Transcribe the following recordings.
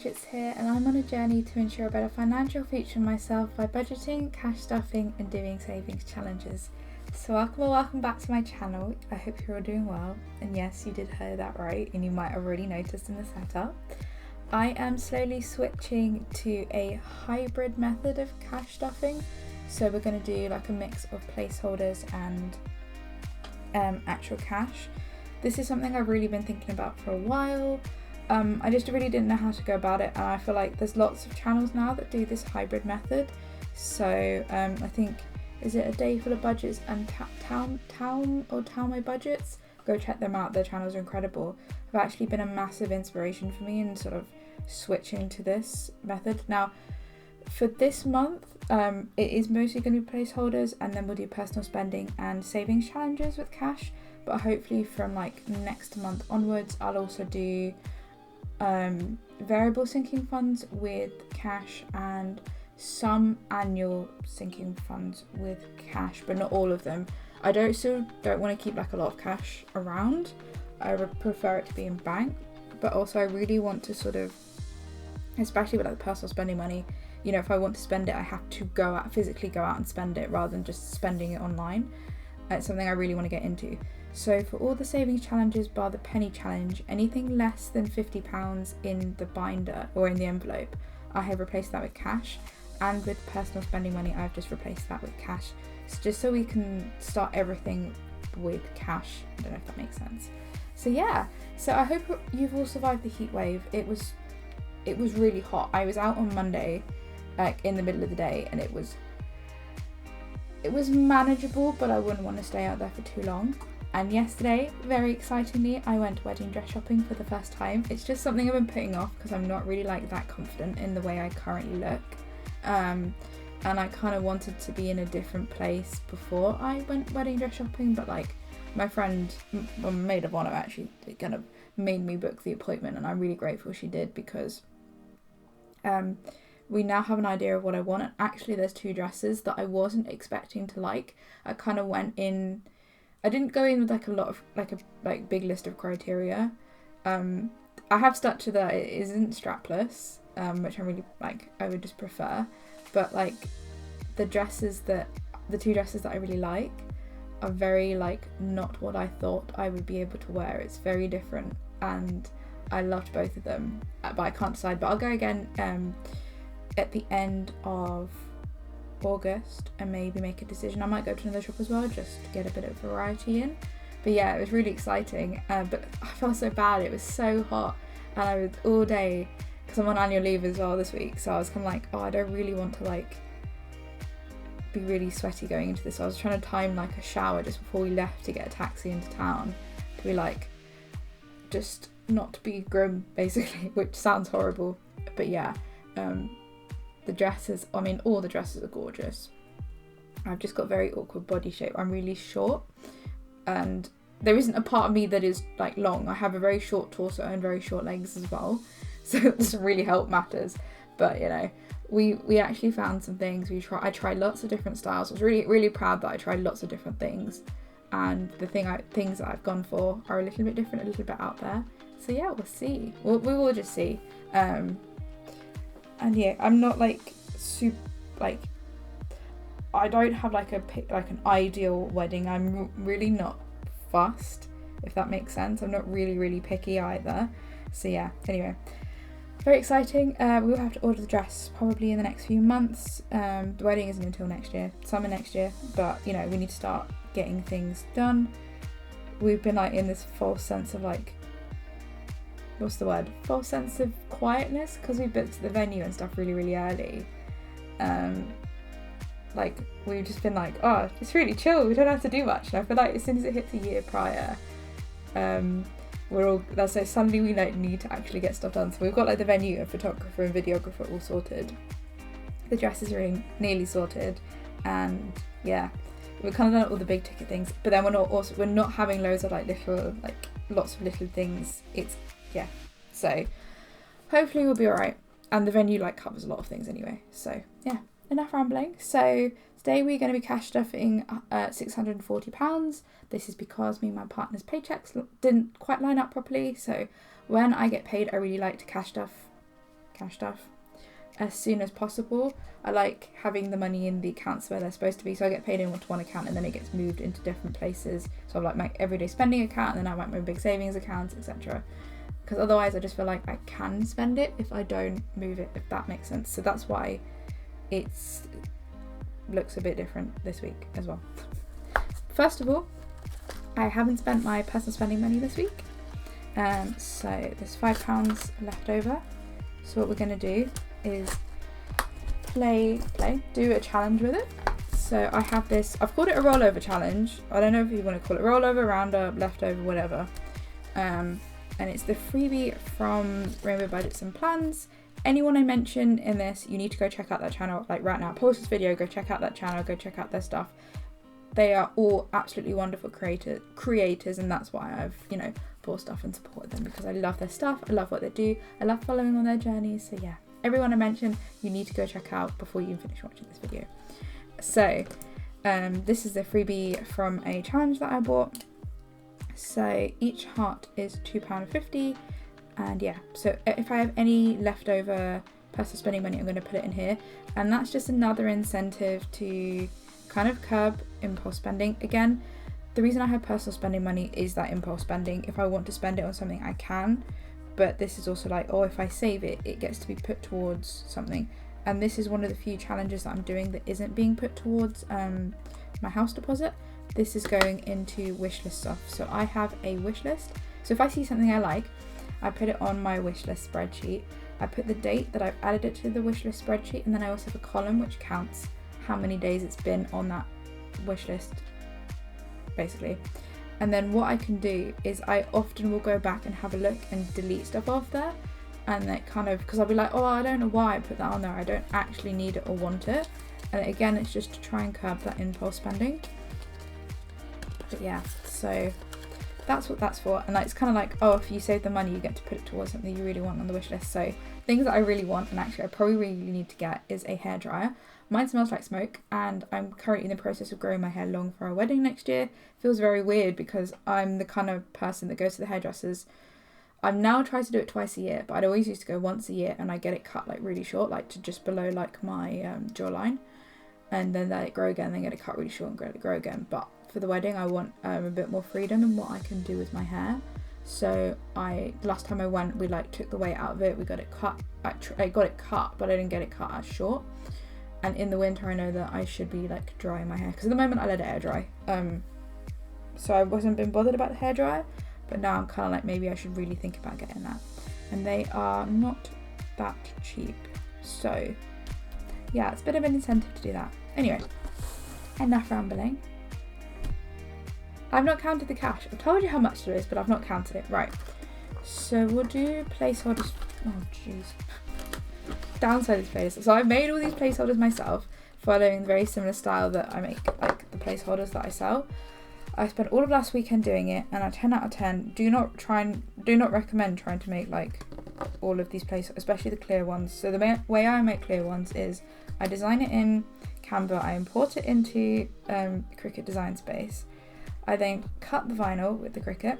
Budgets here, and I'm on a journey to ensure a better financial future for myself by budgeting, cash stuffing and doing savings challenges. So welcome back to my channel. I hope you're all doing well, and yes, you did hear that right, and you might have already noticed in the setup. I am slowly switching to a hybrid method of cash stuffing. So we're going to do like a mix of placeholders and actual cash. This is something I've really been thinking about for a while. I just really didn't know how to go about it, and I feel like there's lots of channels now that do this hybrid method. So I think, is it A Day Full of Budgets and Town My Budgets? Go check them out, their channels are incredible. Have actually been a massive inspiration for me in sort of switching to this method. Now for this month, it is mostly going to be placeholders, and then we'll do personal spending and savings challenges with cash. But hopefully from like next month onwards, I'll also do variable sinking funds with cash and some annual sinking funds with cash, but not all of them. I don't want to keep like a lot of cash around. I would prefer it to be in bank, but also I really want to sort of, especially with like the personal spending money, you know, if I want to spend it, I have to physically go out and spend it rather than just spending it online. It's something I really want to get into. So for all the savings challenges bar the penny challenge, anything less than £50 in the binder or in the envelope, I have replaced that with cash. And with personal spending money, I've just replaced that with cash. So just so we can start everything with cash. I don't know if that makes sense. So yeah, so I hope you've all survived the heat wave. It was really hot. I was out on Monday, like in the middle of the day, and it was manageable, but I wouldn't want to stay out there for too long. And yesterday, very excitingly, I went wedding dress shopping for the first time. It's just something I've been putting off because I'm not really like that confident in the way I currently look. And I kind of wanted to be in a different place before I went wedding dress shopping, but like my friend, maid of honour, actually kind of made me book the appointment, and I'm really grateful she did, because we now have an idea of what I want. And actually there's two dresses that I wasn't expecting to like. I kind of went in, I didn't go in with like a lot of a big list of criteria. I have stuck to that it isn't strapless, which I really like. I would just prefer, but like the two dresses that I really like are very like not what I thought I would be able to wear. It's very different, and I loved both of them, but I can't decide. But I'll go again at the end of August and maybe make a decision. I might go to another shop as well just to get a bit of variety in. But yeah, it was really exciting, but I felt so bad. It was so hot, and I was all day, because I'm on annual leave as well this week, so I was kind of like, oh, I don't really want to like be really sweaty going into this. So I was trying to time like a shower just before we left to get a taxi into town, to be like, just not to be grim basically, which sounds horrible. But yeah, the dresses, I mean, all the dresses are gorgeous. I've just got very awkward body shape. I'm really short, and there isn't a part of me that is like long. I have a very short torso and very short legs as well, so it doesn't really help matters. But you know, we actually found some things. I tried lots of different styles. I was really proud that I tried lots of different things, and the things that I've gone for are a little bit different, a little bit out there. So yeah, we'll see. We will just see. And yeah, I'm not like super like, I don't have like an ideal wedding. I'm really not fussed, if that makes sense. I'm not really picky either. So yeah, anyway, very exciting. We will have to order the dress probably in the next few months. The wedding isn't until next year, summer next year, but you know, we need to start getting things done. We've been like in this false sense of like, what's the word? False sense of quietness, because we booked the venue and stuff really early. Like we've just been like, oh, it's really chill, we don't have to do much. And I feel like as soon as it hits a year prior, that's like suddenly we like need to actually get stuff done. So we've got like the venue, a photographer and videographer all sorted. The dresses are nearly sorted, and yeah, we've kind of done all the big ticket things. But then we're not having loads of like lots of little things. Yeah, so hopefully we'll be alright, and the venue like covers a lot of things anyway. So yeah, enough rambling. So today we're going to be cash stuffing £640. This is because me and my partner's paychecks didn't quite line up properly, so when I get paid I really like to cash stuff cash stuff as soon as possible. I like having the money in the accounts where they're supposed to be, so I get paid into one account and then it gets moved into different places. So I have like my everyday spending account, and then I have like my big savings accounts, etc. Because otherwise I just feel like I can spend it if I don't move it, if that makes sense. So that's why it's looks a bit different this week as well. First of all, I haven't spent my personal spending money this week, so there's £5 left over. So what we're going to do is do a challenge with it. So I have this, I've called it a rollover challenge. I don't know if you want to call it rollover, roundup, leftover, whatever. And it's the freebie from Rainbow Budgets and Plans. Anyone I mention in this, you need to go check out that channel. Like right now, pause this video, go check out that channel, go check out their stuff. They are all absolutely wonderful creators, and that's why I've, bought stuff and supported them, because I love their stuff, I love what they do, I love following on their journeys. So yeah, everyone I mention, you need to go check out before you finish watching this video. So this is the freebie from a challenge that I bought. So each heart is £2.50, and yeah, so if I have any leftover personal spending money, I'm going to put it in here, and that's just another incentive to kind of curb impulse spending. Again, the reason I have personal spending money is that impulse spending. If I want to spend it on something, I can, but this is also like, if I save it, it gets to be put towards something. And this is one of the few challenges that I'm doing that isn't being put towards my house deposit. This is going into wish list stuff. So I have a wish list. So if I see something I like, I put it on my wish list spreadsheet. I put the date that I've added it to the wish list spreadsheet, and then I also have a column which counts how many days it's been on that wish list, basically. And then what I can do is I often will go back and have a look and delete stuff off there, and that kind of, because I'll be like, I don't know why I put that on there, I don't actually need it or want it. And again, it's just to try and curb that impulse spending. But yeah, so that's what that's for. And it's kind of like, if you save the money, you get to put it towards something you really want on the wish list. So things that I really want, and actually I probably really need to get, is a hairdryer. Mine smells like smoke, and I'm currently in the process of growing my hair long for our wedding next year. Feels very weird because I'm the kind of person that goes to the hairdressers. I've now tried to do it twice a year, but I'd always used to go once a year, and I get it cut like really short, like to just below like my jawline, and then let it grow again, then get it cut really short and let it grow again. But for the wedding, I want a bit more freedom in what I can do with my hair. So last time I went, we like took the weight out of it, we got it cut. I got it cut, but I didn't get it cut as short. And in the winter, I know that I should be like drying my hair, because at the moment I let it air dry. So I wasn't been bothered about the hairdryer, but now I'm kind of like, maybe I should really think about getting that. And they are not that cheap. So yeah, it's a bit of an incentive to do that. Anyway, enough rambling. I've not counted the cash. I've told you how much there is, but I've not counted it. Right. So we'll do placeholders. Oh jeez. Downside of these placeholders. So I've made all these placeholders myself, following a very similar style that I make like the placeholders that I sell. I spent all of last weekend doing it, and a 10 out of 10. Do not recommend trying to make like all of these placeholders, especially the clear ones. So the way I make clear ones is I design it in Canva, I import it into Cricut Design Space. I then cut the vinyl with the Cricut.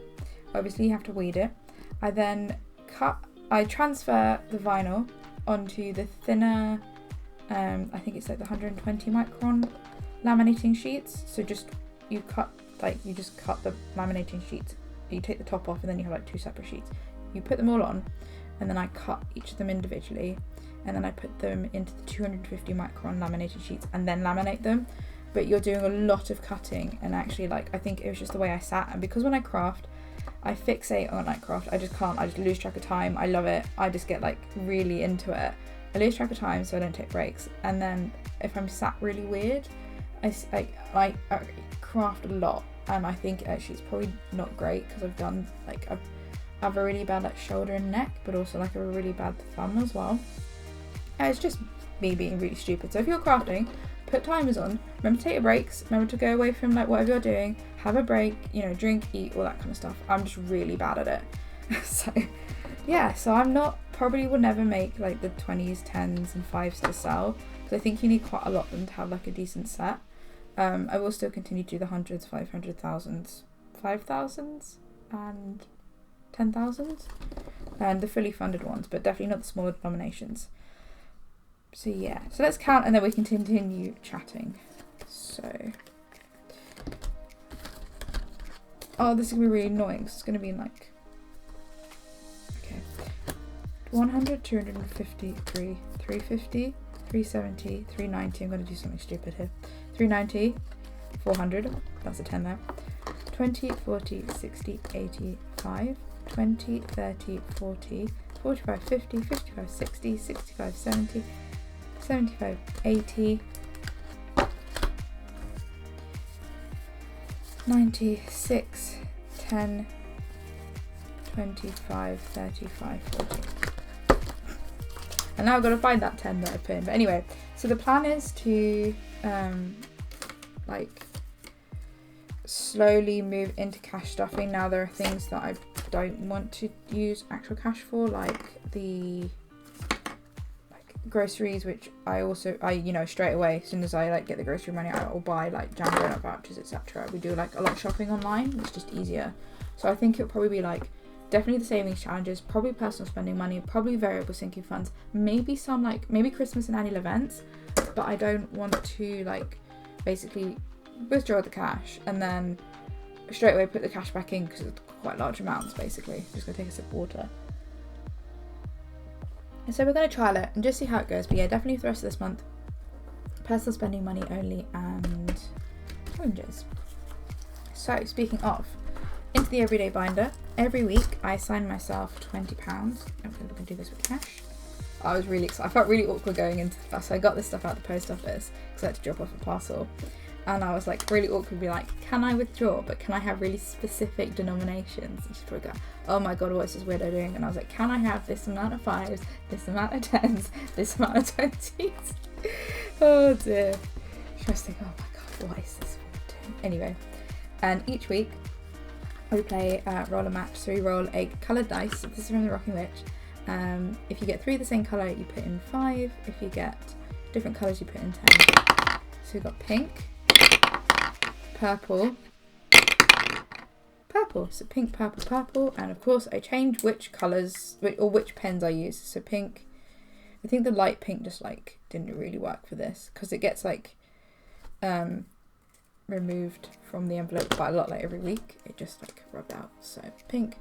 Obviously you have to weed it. I then transfer the vinyl onto the thinner, I think it's like the 120 micron laminating sheets. So you just cut the laminating sheets. You take the top off, and then you have like two separate sheets. You put them all on, and then I cut each of them individually, and then I put them into the 250 micron laminated sheets and then laminate them. But you're doing a lot of cutting, and actually I think it was just the way I sat, and because when I craft, I fixate on craft. I just lose track of time. I love it. I just get like really into it. I lose track of time, so I don't take breaks. And then if I'm sat really weird, I craft a lot, and I think actually it's probably not great, because I've done I have a really bad shoulder and neck, but also a really bad thumb as well. And it's just me being really stupid. So if you're crafting, put timers on. Remember to take your breaks. Remember to go away from whatever you're doing. Have a break. drink, eat, all that kind of stuff. I'm just really bad at it. So yeah. So I'm probably will never make the 20s, 10s, and 5s to sell, because I think you need quite a lot of them to have a decent set. I will still continue to do the 100s, 500,000s, 5,000s, and 10,000s. and the fully funded ones, but definitely not the smaller denominations. So yeah, so let's count and then we can continue chatting. So, oh, this is gonna be really annoying because it's gonna be in like, okay, 100, 250, 350, 370, 390. I'm gonna do something stupid here. 390, 400. That's a 10 there. 20, 40, 60, 85, 20, 30, 40, 45, 50, 55, 60, 65, 70, 75, 80, 96, 10, 25, 35, 40. And now I've got to find that 10 that I put in. But anyway, so the plan is to like slowly move into cash stuffing. Now there are things that I don't want to use actual cash for, like the groceries, which I you know, straight away as soon as I like get the grocery money out, I'll buy like jam donut vouchers, etc. We do like a lot of shopping online. It's just easier. So I think it'll probably be like definitely the savings challenges, probably personal spending money, probably variable sinking funds, maybe some like maybe Christmas and annual events, but I don't want to like basically withdraw the cash and then straight away put the cash back in because it's quite large amounts. Basically just gonna take a sip of water. And so we're going to trial it and just see how it goes. But yeah, definitely for the rest of this month, personal spending money only and challenges. So speaking of, into the everyday binder, every week I assign myself £20. Okay, we're going to do this with cash. I was really excited. I felt really awkward going into the first. So I got this stuff out of the post office because I had to drop off a parcel. And I was like really awkward, be like, can I withdraw? But can I have really specific denominations? And she'd probably go, oh my god, what is this weirdo doing? And I was like, can I have this amount of 5s, this amount of 10s, this amount of 20s? Oh dear. She was thinking, oh my god, what is this woman doing? Anyway, and each week we play roll a match. So we roll a coloured dice. So this is from the Rocking Witch. If you get 3 of the same colour, you put in 5. If you get different colours, you put in 10. So we've got pink, purple, so pink, purple, purple, and of course I change which colours or which pens I use. So pink, I think the light pink just like didn't really work for this because it gets like removed from the envelope quite a lot, like every week it just like rubbed out. So pink,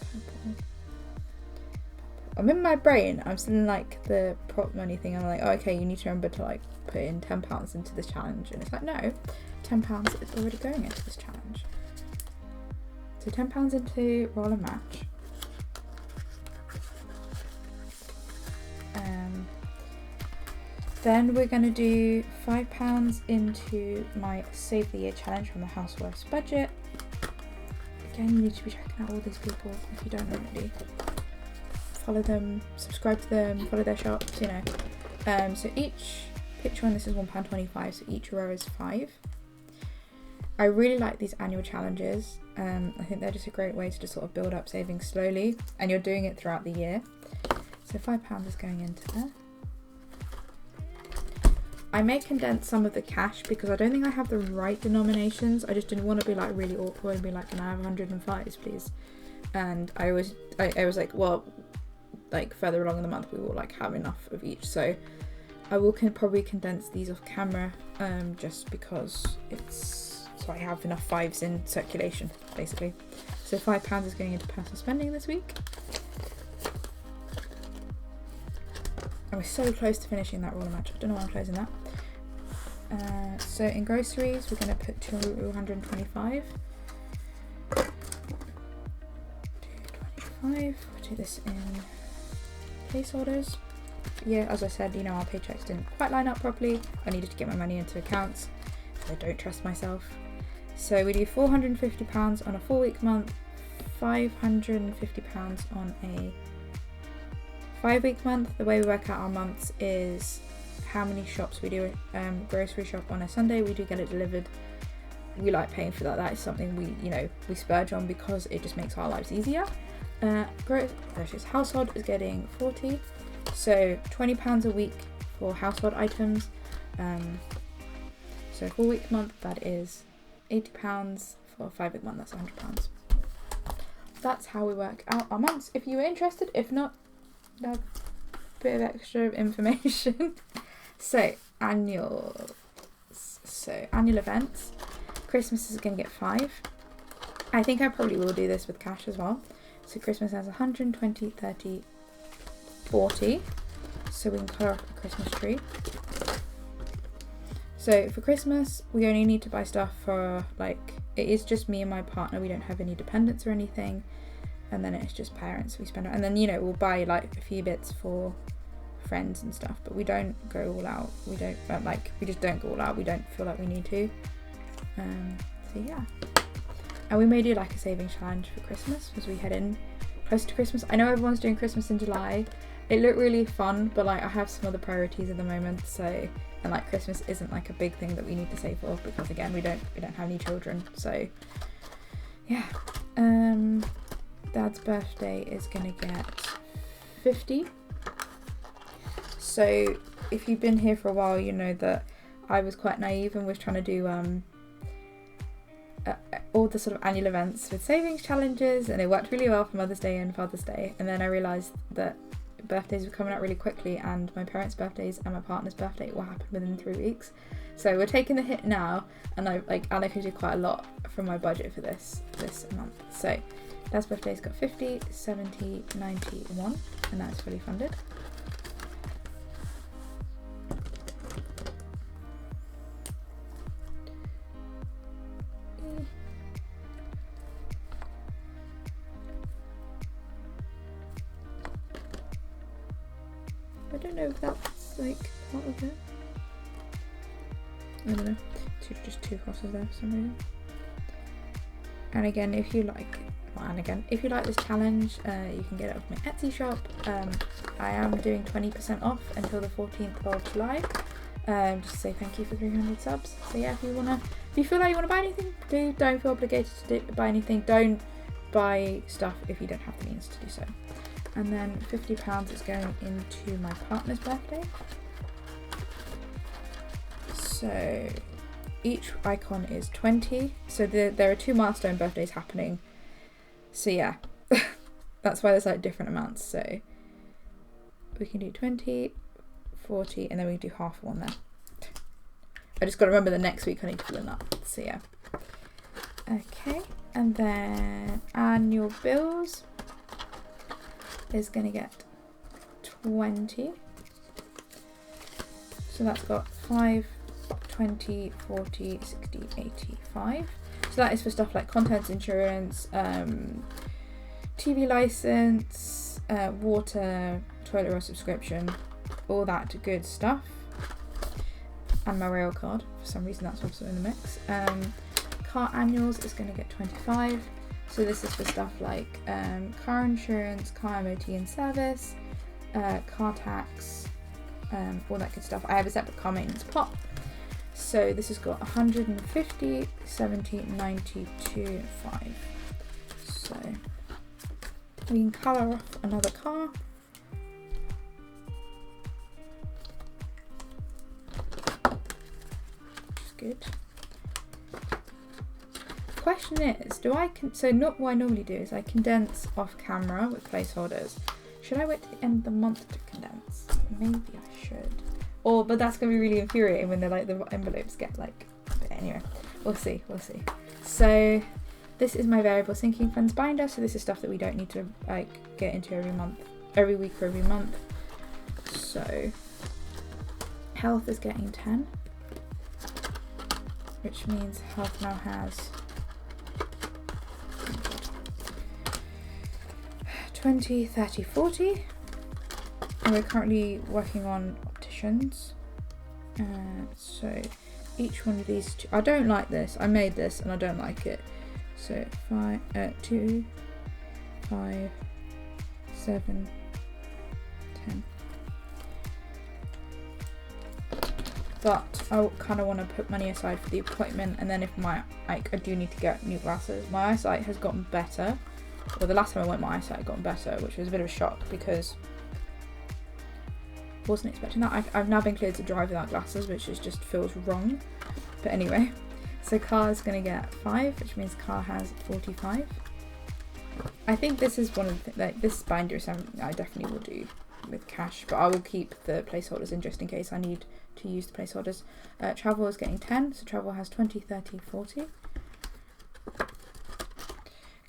purple. I'm in my brain, I'm still in like the prop money thing. I'm like, oh, okay, you need to remember to like put in £10 into this challenge. And it's like, no, £10 is already going into this challenge. So £10 into roll a match. Then we're going to do £5 into my Save the Year challenge from the Housewives budget. Again, you need to be checking out all these people if you don't already. Follow them, subscribe to them, follow their shops, you know. So each picture on this is £1.25, so each row is 5. I really like these annual challenges. I think they're just a great way to just sort of build up savings slowly, and you're doing it throughout the year. So £5 is going into there. I may condense some of the cash because I don't think I have the right denominations. I just didn't want to be like really awkward and be like, can I have 105s please? And I was like, well, like further along in the month we will like have enough of each. So I will probably condense these off camera just because it's so I have enough 5s in circulation basically. So £5 is going into personal spending this week. And we're so close to finishing that roller match. I don't know why I'm closing that. So in groceries we're going to put 225. 225. We'll do this in placeholders. Yeah, as I said, you know, our paychecks didn't quite line up properly. I needed to get my money into accounts. I don't trust myself. So we do £450 on a 4-week month, £550 on a 5-week month. The way we work out our months is how many shops we do. Grocery shop on a Sunday, we do get it delivered. We like paying for that. That is something we splurge on because it just makes our lives easier. Groceries household is getting 40, so £20 a week for household items. So 4-week month, that is £80 for 5 week month, that's £100. That's how we work out our months, if you were interested. If not, a bit of extra information. So annual events. Christmas is going to get 5. I think I probably will do this with cash as well. So Christmas has 120, 30, 40. So we can colour up the Christmas tree. So for Christmas, we only need to buy stuff for, like, it is just me and my partner. We don't have any dependents or anything. And then it's just parents we spend on. And then, you know, we'll buy like a few bits for friends and stuff. But we don't go all out. We just don't go all out. We don't feel like we need to. So yeah. And we may do like a savings challenge for Christmas as we head in close to Christmas. I know everyone's doing Christmas in July. It looked really fun, but like I have some other priorities at the moment, so, and like Christmas isn't like a big thing that we need to save for, because again we don't have any children. So yeah. Dad's birthday is gonna get 50. So if you've been here for a while, you know that I was quite naive and was trying to do all the sort of annual events with savings challenges, and it worked really well for Mother's Day and Father's Day. And then I realised that birthdays were coming up really quickly, and my parents' birthdays and my partner's birthday will happen within 3 weeks. So we're taking the hit now, and I've like allocated quite a lot from my budget for this month. So Dad's birthday's got 50, 70, 91, and that's fully funded. I don't know if that's like part of it. I don't know. Just 2 crosses there for some reason. And again, if you like this challenge, you can get it off my Etsy shop. I am doing 20% off until the 14th of July. Just to say thank you for 300 subs. So yeah, if you feel like you want to buy anything, don't feel obligated to buy anything. Don't buy stuff if you don't have the means to do so. And then £50 is going into my partner's birthday. So each icon is 20. So there are 2 milestone birthdays happening. So yeah, that's why there's like different amounts. So we can do 20, 40, and then we can do half one there. I just got to remember the next week I need to fill in that. So yeah. Okay, and then annual bills is going to get 20. So that's got 5, 20, 40, 60, 85. So that is for stuff like contents insurance, TV license, water, toilet roll subscription, all that good stuff. And my rail card, for some reason that's also in the mix. Car annuals is going to get 25. So this is for stuff like car insurance, car MOT and service, car tax, all that good stuff. I have a separate car maintenance pot. So this has got 150, 70, 92, 5. So we can colour off another car. Which is good. Question is, what I normally do is I condense off camera with placeholders. Should I wait to the end of the month to condense? Maybe I should. But that's going to be really infuriating when they're like the envelopes get like, but anyway, we'll see. So this is my variable sinking funds binder. So this is stuff that we don't need to like get into every week or every month. So health is getting 10, which means health now has 20, 30, 40. And we're currently working on opticians. So each one of these two, I don't like this. I made this and I don't like it. So 2, 5, 7, 10. But I kind of want to put money aside for the appointment, and then if I do need to get new glasses. My eyesight has gotten better. Well, the last time I went, my eyesight had gotten better, which was a bit of a shock because I wasn't expecting that. I've now been cleared to drive without glasses, which just feels wrong. But anyway, So car is going to get 5, which means car has 45. I think this is one of the like this binder is something I definitely will do with cash, but I will keep the placeholders in just in case I need to use the placeholders. Travel is getting 10, so travel has 20, 30, 40.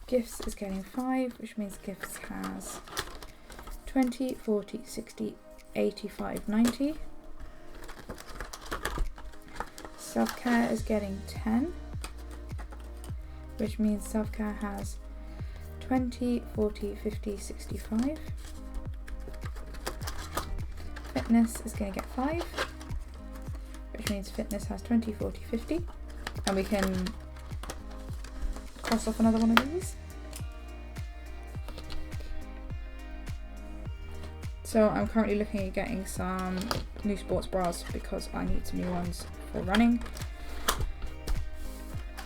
Gifts is getting 5, which means gifts has 20, 40, 60, 85, 90. Self-care is getting 10, which means self-care has 20, 40, 50, 65. Fitness is going to get 5, which means fitness has 20, 40, 50. And we can cross off another one of these. So I'm currently looking at getting some new sports bras because I need some new ones for running.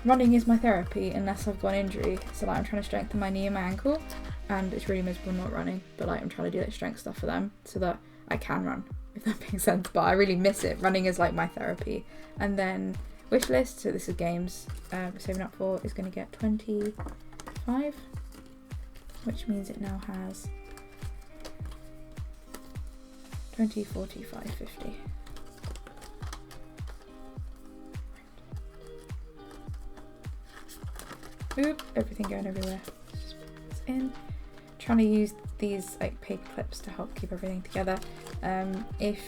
Running is my therapy unless I've got an injury, so like I'm trying to strengthen my knee and my ankle, and it's really miserable not running, but like I'm trying to do like strength stuff for them so that I can run, if that makes sense, but I really miss it. Running is like my therapy. And then wish list, so this is games we're saving up for, is going to get 25, which means it now has 20, 45, 50. Oop, everything going everywhere. Just put this in. Trying to use these like paper clips to help keep everything together. If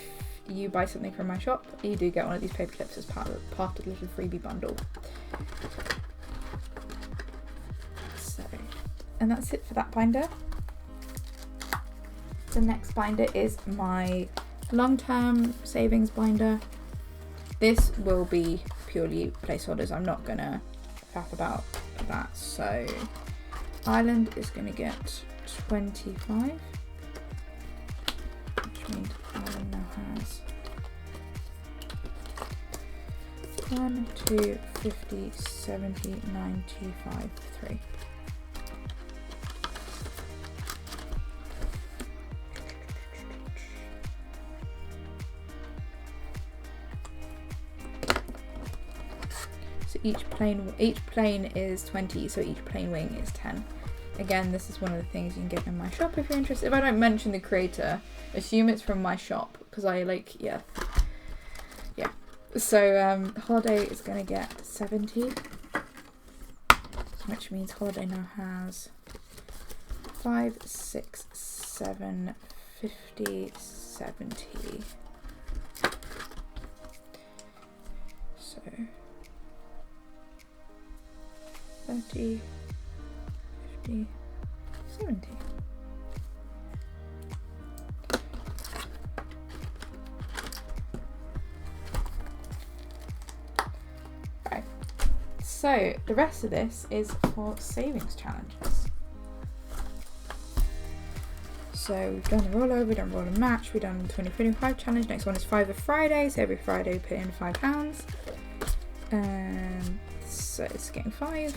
you buy something from my shop, you do get one of these paper clips as part of the little freebie bundle. So, and that's it for that binder. The next binder is my long-term savings binder. This will be purely placeholders. I'm not gonna faff about that. So Ireland is going to get 25, which means Ireland now has 1, 2, 50, 70, 95, 3. Each plane is 20, so each plane wing is 10. Again, this is one of the things you can get in my shop if you're interested. If I don't mention the creator, assume it's from my shop, because I like, yeah. So Holiday is going to get 70, which means Holiday now has 5, 6, 7, 50, 70. So 30, 50, 70. Right, so the rest of this is for savings challenges. So we've done the rollover, we've done roll and match, we've done the 2025 challenge. Next one is 5 of Friday, so every Friday we put in £5. So it's getting 5.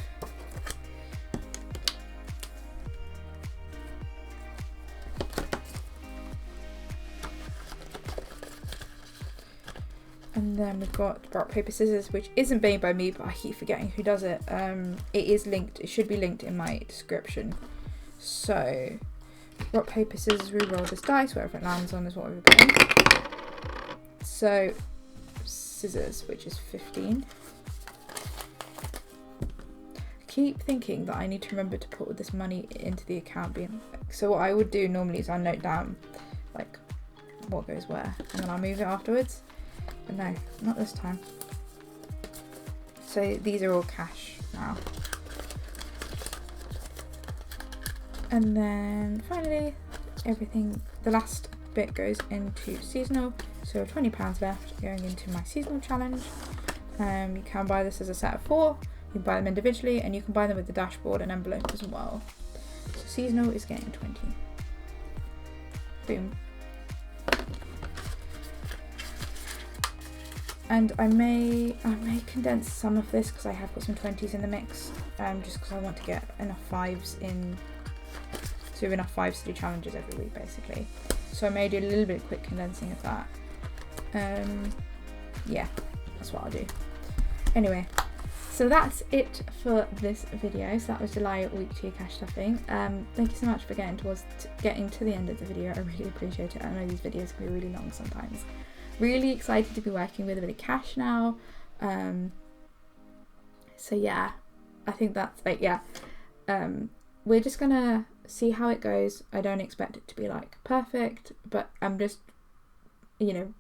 And then we've got rock, paper, scissors, which isn't made by me, but I keep forgetting who does it. It is linked, it should be linked in my description. So rock, paper, scissors, re-roll this dice, whatever it lands on is what we're doing. So scissors, which is 15. Keep thinking that I need to remember to put all this money into the account. So what I would do normally is I note down like what goes where, and then I'll move it afterwards. But no, not this time. So these are all cash now. And then finally, everything, the last bit goes into seasonal. So £20 left going into my seasonal challenge. You can buy this as a set of 4. You can buy them individually, and you can buy them with the dashboard and envelope as well. So seasonal is getting 20. Boom. And I may condense some of this because I have got some 20s in the mix, just because I want to get enough 5s in, so we have enough 5s to do challenges every week basically. So I may do a little bit of quick condensing of that. Yeah, that's what I'll do. Anyway, so that's it for this video. So that was July week 2 cash stuffing. Thank you so much for getting to the end of the video. I really appreciate it. I know these videos can be really long sometimes. Really excited to be working with a bit of cash now. So yeah, I think that's like, yeah. We're just gonna see how it goes. I don't expect it to be like perfect, but I'm just, you know,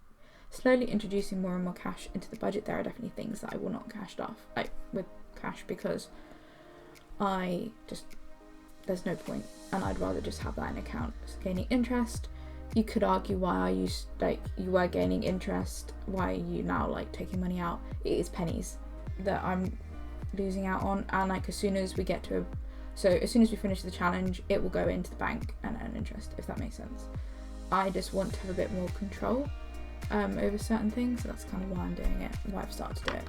slowly introducing more and more cash into the budget. There are definitely things that I will not cash off like with cash because there's no point, and I'd rather just have that in account. It's gaining interest. You could argue, why are you you were gaining interest, why are you now like taking money out? It is pennies that I'm losing out on, and like as soon as we finish the challenge, it will go into the bank and earn interest, if that makes sense. I just want to have a bit more control over certain things, so that's kind of why I'm doing it, why I've started to do it.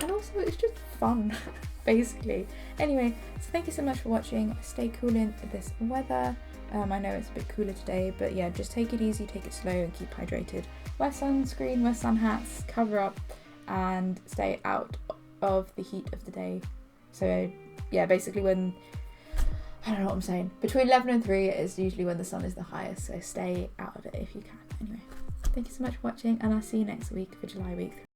And also it's just fun basically. Anyway, so thank you so much for watching. Stay cool in this weather. I know it's a bit cooler today, but yeah, just take it easy, take it slow, and keep hydrated. Wear sunscreen, wear sun hats, cover up, and stay out of the heat of the day. So yeah, basically when, I don't know what I'm saying, between 11 and 3 is usually when the sun is the highest, so stay out of it if you can. Anyway, thank you so much for watching, and I'll see you next week for July week 3.